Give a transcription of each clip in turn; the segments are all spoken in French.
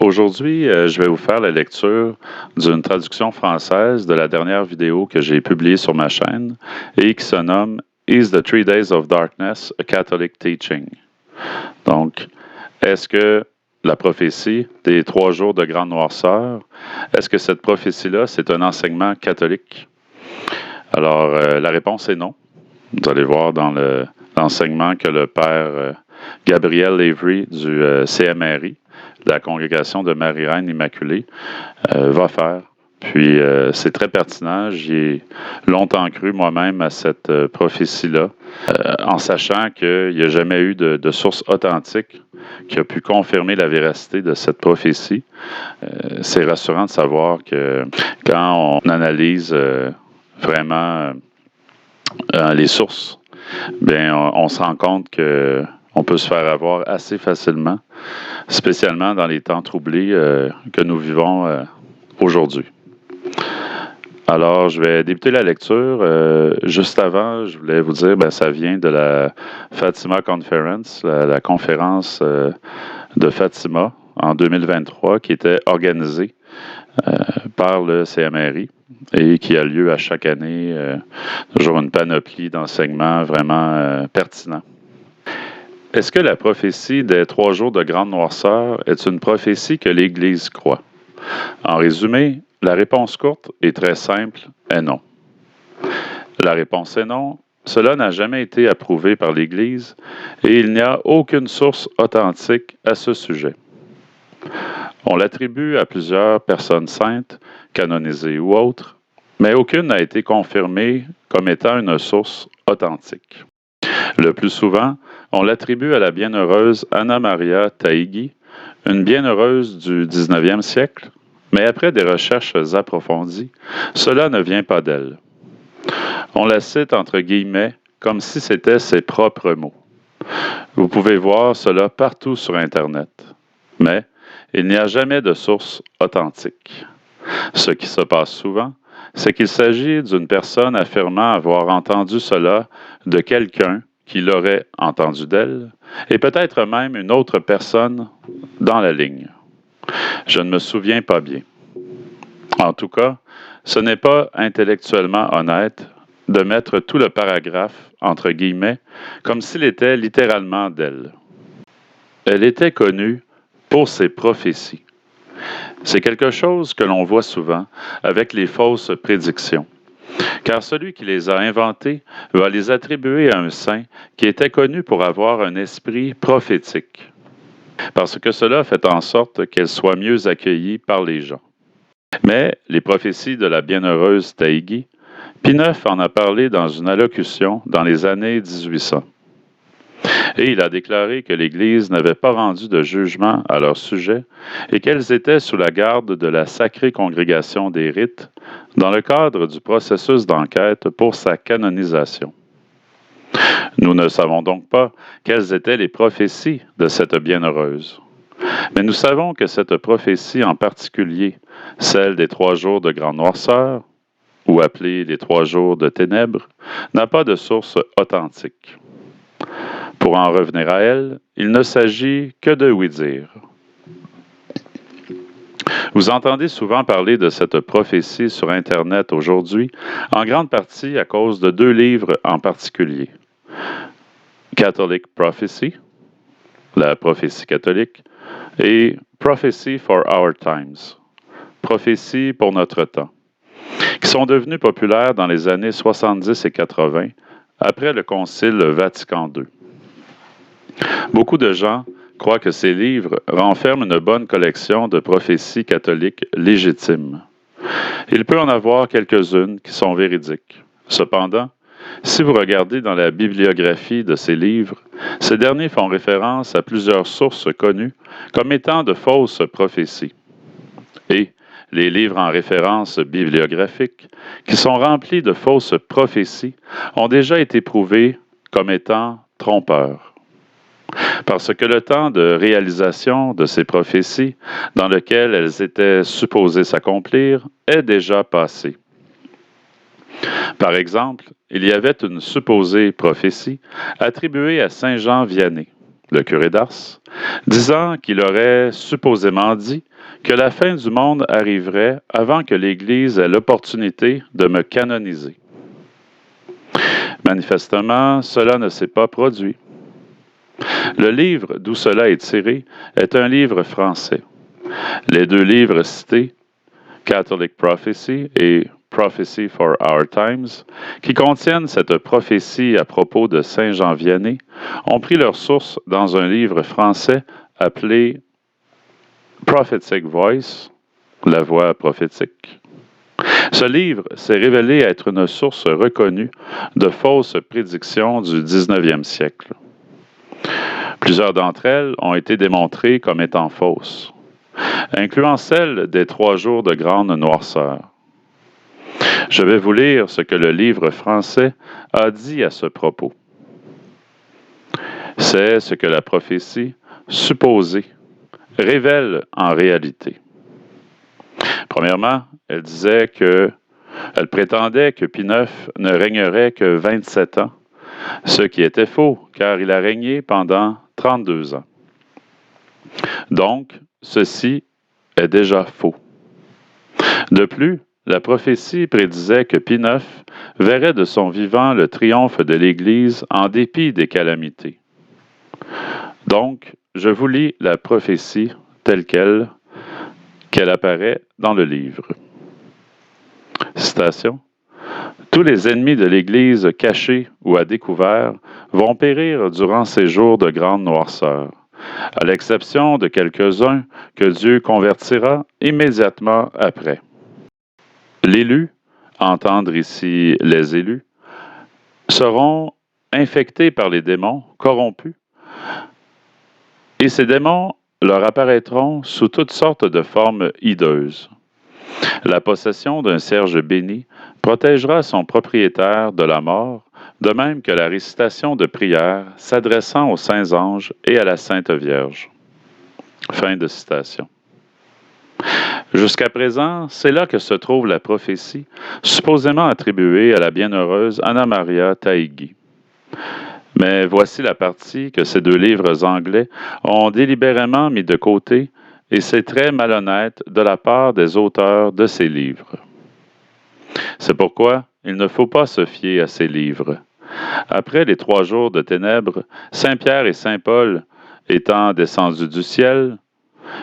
Aujourd'hui, je vais vous faire la lecture d'une traduction française de la dernière vidéo que j'ai publiée sur ma chaîne et qui se nomme Is the 3 Days of Darkness a Catholic Teaching? Donc, est-ce que la prophétie des 3 jours de grande noirceur, est-ce que cette prophétie-là, c'est un enseignement catholique? Alors, la réponse est non. Vous allez voir dans l'enseignement que le père Gabriel Avery du CMRI, de la Congrégation de Marie-Reine Immaculée, va faire. Puis, c'est très pertinent. J'y ai longtemps cru moi-même à cette prophétie-là, en sachant qu'il n'y a jamais eu de source authentique qui a pu confirmer la véracité de cette prophétie. C'est rassurant de savoir que quand on analyse vraiment les sources, bien, on se rend compte qu'on peut se faire avoir assez facilement, spécialement dans les temps troublés que nous vivons aujourd'hui. Alors, je vais débuter la lecture. Juste avant, je voulais vous dire, ça vient de la Fatima Conference, la conférence de Fatima en 2023, qui était organisée par le CMRI et qui a lieu à chaque année, toujours une panoplie d'enseignements vraiment pertinents. Est-ce que la prophétie des 3 jours de grande noirceur est une prophétie que l'Église croit? En résumé, la réponse courte et très simple est non. La réponse est non. Cela n'a jamais été approuvé par l'Église et il n'y a aucune source authentique à ce sujet. On l'attribue à plusieurs personnes saintes, canonisées ou autres, mais aucune n'a été confirmée comme étant une source authentique. Le plus souvent, on l'attribue à la bienheureuse Anna Maria Taigi, une bienheureuse du 19e siècle, mais après des recherches approfondies, cela ne vient pas d'elle. On la cite entre guillemets comme si c'était ses propres mots. Vous pouvez voir cela partout sur Internet, mais il n'y a jamais de source authentique. Ce qui se passe souvent, c'est qu'il s'agit d'une personne affirmant avoir entendu cela de quelqu'un qui l'aurait entendu d'elle, et peut-être même une autre personne dans la ligne. Je ne me souviens pas bien. En tout cas, ce n'est pas intellectuellement honnête de mettre tout le paragraphe entre guillemets comme s'il était littéralement d'elle. Elle était connue pour ses prophéties. C'est quelque chose que l'on voit souvent avec les fausses prédictions, car celui qui les a inventées va les attribuer à un saint qui était connu pour avoir un esprit prophétique, parce que cela fait en sorte qu'elle soit mieux accueillie par les gens. Mais les prophéties de la bienheureuse Taigi, Pie IX en a parlé dans une allocution dans les années 1800. Et il a déclaré que l'Église n'avait pas rendu de jugement à leur sujet et qu'elles étaient sous la garde de la Sacrée Congrégation des Rites dans le cadre du processus d'enquête pour sa canonisation. Nous ne savons donc pas quelles étaient les prophéties de cette bienheureuse. Mais nous savons que cette prophétie en particulier, celle des 3 jours de grande noirceur, ou appelée les 3 jours de ténèbres, n'a pas de source authentique. Pour en revenir à elle, il ne s'agit que de oui-dire. Vous entendez souvent parler de cette prophétie sur Internet aujourd'hui, en grande partie à cause de 2 livres en particulier. Catholic Prophecy, la prophétie catholique, et Prophecy for Our Times, prophétie pour notre temps, qui sont devenus populaires dans les années 70 et 80, après le Concile Vatican II. Beaucoup de gens croient que ces livres renferment une bonne collection de prophéties catholiques légitimes. Il peut en avoir quelques-unes qui sont véridiques. Cependant, si vous regardez dans la bibliographie de ces livres, ces derniers font référence à plusieurs sources connues comme étant de fausses prophéties. Et les livres en référence bibliographique, qui sont remplis de fausses prophéties, ont déjà été prouvés comme étant trompeurs. Parce que le temps de réalisation de ces prophéties, dans lequel elles étaient supposées s'accomplir, est déjà passé. Par exemple, il y avait une supposée prophétie attribuée à Saint Jean Vianney, le curé d'Ars, disant qu'il aurait supposément dit que la fin du monde arriverait avant que l'Église ait l'opportunité de me canoniser. Manifestement, cela ne s'est pas produit. Le livre d'où cela est tiré est un livre français. Les deux livres cités, Catholic Prophecy et Prophecy for Our Times, qui contiennent cette prophétie à propos de Saint Jean Vianney, ont pris leur source dans un livre français appelé Prophetic Voice, la voix prophétique. Ce livre s'est révélé être une source reconnue de fausses prédictions du 19e siècle. Plusieurs d'entre elles ont été démontrées comme étant fausses, incluant celle des 3 jours de grande noirceur. Je vais vous lire ce que le livre français a dit à ce propos. C'est ce que la prophétie supposée révèle en réalité. Premièrement, elle prétendait que Pie IX ne régnerait que 27 ans, ce qui était faux, car il a régné pendant 32 ans. Donc, ceci est déjà faux. De plus, la prophétie prédisait que Pie IX verrait de son vivant le triomphe de l'Église en dépit des calamités. Donc, je vous lis la prophétie telle qu'elle apparaît dans le livre. Citation. « Tous les ennemis de l'Église cachés ou à découvert vont périr durant ces jours de grande noirceur, à l'exception de quelques-uns que Dieu convertira immédiatement après. L'élu, entendre ici les élus, seront infectés par les démons corrompus, et ces démons leur apparaîtront sous toutes sortes de formes hideuses. La possession d'un cierge béni protégera son propriétaire de la mort, de même que la récitation de prières s'adressant aux saints anges et à la Sainte Vierge. » Fin de citation. Jusqu'à présent, c'est là que se trouve la prophétie, supposément attribuée à la bienheureuse Anna Maria Taigi. Mais voici la partie que ces 2 livres anglais ont délibérément mis de côté, et c'est très malhonnête de la part des auteurs de ces livres. C'est pourquoi il ne faut pas se fier à ces livres. Après les 3 jours de ténèbres, Saint Pierre et Saint Paul étant descendus du ciel,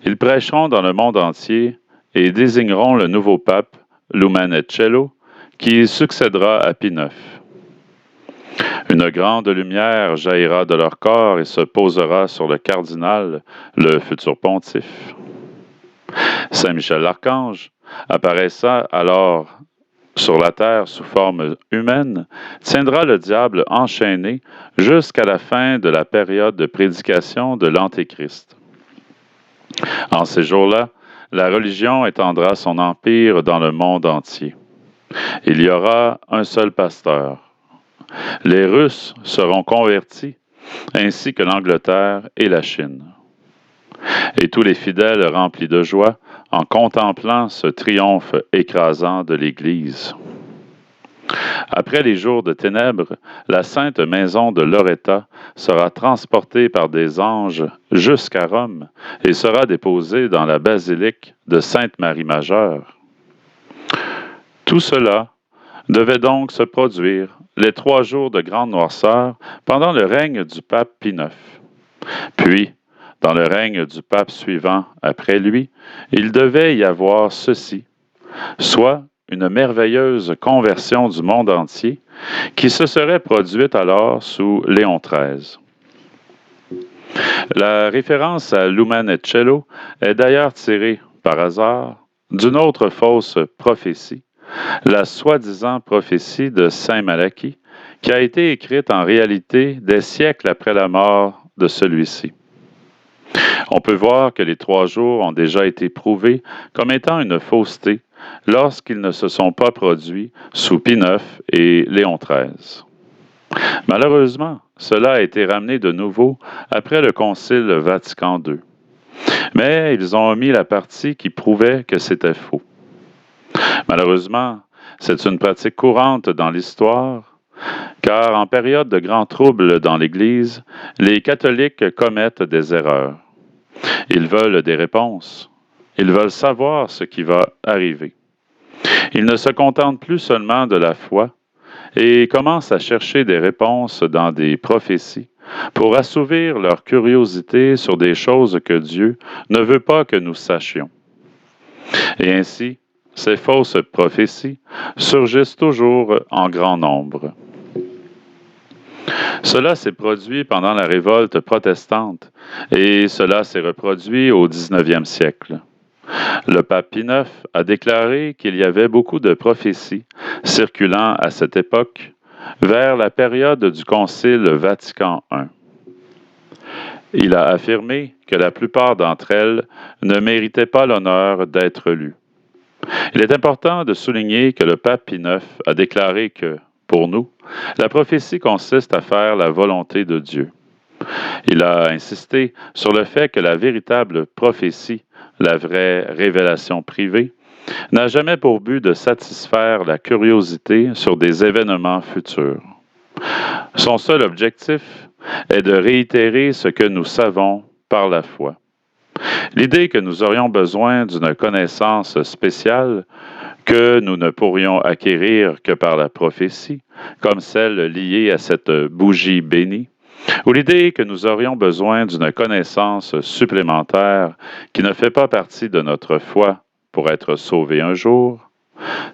ils prêcheront dans le monde entier et désigneront le nouveau pape, Lumancello, qui succédera à Pie IX. Une grande lumière jaillira de leur corps et se posera sur le cardinal, le futur pontife. Saint Michel l'Archange, apparaissant alors sur la terre sous forme humaine, tiendra le diable enchaîné jusqu'à la fin de la période de prédication de l'Antéchrist. En ces jours-là, la religion étendra son empire dans le monde entier. Il y aura un seul pasteur. Les Russes seront convertis, ainsi que l'Angleterre et la Chine. Et tous les fidèles remplis de joie en contemplant ce triomphe écrasant de l'Église. Après les jours de ténèbres, la sainte maison de Loréta sera transportée par des anges jusqu'à Rome et sera déposée dans la basilique de Sainte-Marie Majeure. Tout cela devait donc se produire les 3 jours de grande noirceur pendant le règne du pape Pie IX. Puis, dans le règne du pape suivant après lui, il devait y avoir ceci, soit une merveilleuse conversion du monde entier qui se serait produite alors sous Léon XIII. La référence à Lumancello est d'ailleurs tirée, par hasard, d'une autre fausse prophétie, la soi-disant prophétie de Saint Malachie, qui a été écrite en réalité des siècles après la mort de celui-ci. On peut voir que les 3 jours ont déjà été prouvés comme étant une fausseté lorsqu'ils ne se sont pas produits sous Pie IX et Léon XIII. Malheureusement, cela a été ramené de nouveau après le Concile Vatican II. Mais ils ont omis la partie qui prouvait que c'était faux. Malheureusement, c'est une pratique courante dans l'histoire car en période de grands troubles dans l'Église, les catholiques commettent des erreurs. Ils veulent des réponses. Ils veulent savoir ce qui va arriver. Ils ne se contentent plus seulement de la foi et commencent à chercher des réponses dans des prophéties pour assouvir leur curiosité sur des choses que Dieu ne veut pas que nous sachions. Et ainsi, ces fausses prophéties surgissent toujours en grand nombre. Cela s'est produit pendant la révolte protestante et cela s'est reproduit au 19e siècle. Le pape Pie IX a déclaré qu'il y avait beaucoup de prophéties circulant à cette époque vers la période du Concile Vatican I. Il a affirmé que la plupart d'entre elles ne méritaient pas l'honneur d'être lues. Il est important de souligner que le pape Pie IX a déclaré que, pour nous, la prophétie consiste à faire la volonté de Dieu. Il a insisté sur le fait que la véritable prophétie, la vraie révélation privée, n'a jamais pour but de satisfaire la curiosité sur des événements futurs. Son seul objectif est de réitérer ce que nous savons par la foi. L'idée que nous aurions besoin d'une connaissance spéciale que nous ne pourrions acquérir que par la prophétie, comme celle liée à cette bougie bénie, ou l'idée que nous aurions besoin d'une connaissance supplémentaire qui ne fait pas partie de notre foi pour être sauvés un jour,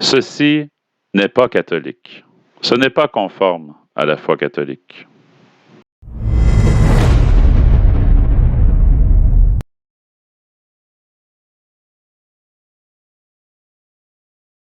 ceci n'est pas catholique. Ce n'est pas conforme à la foi catholique.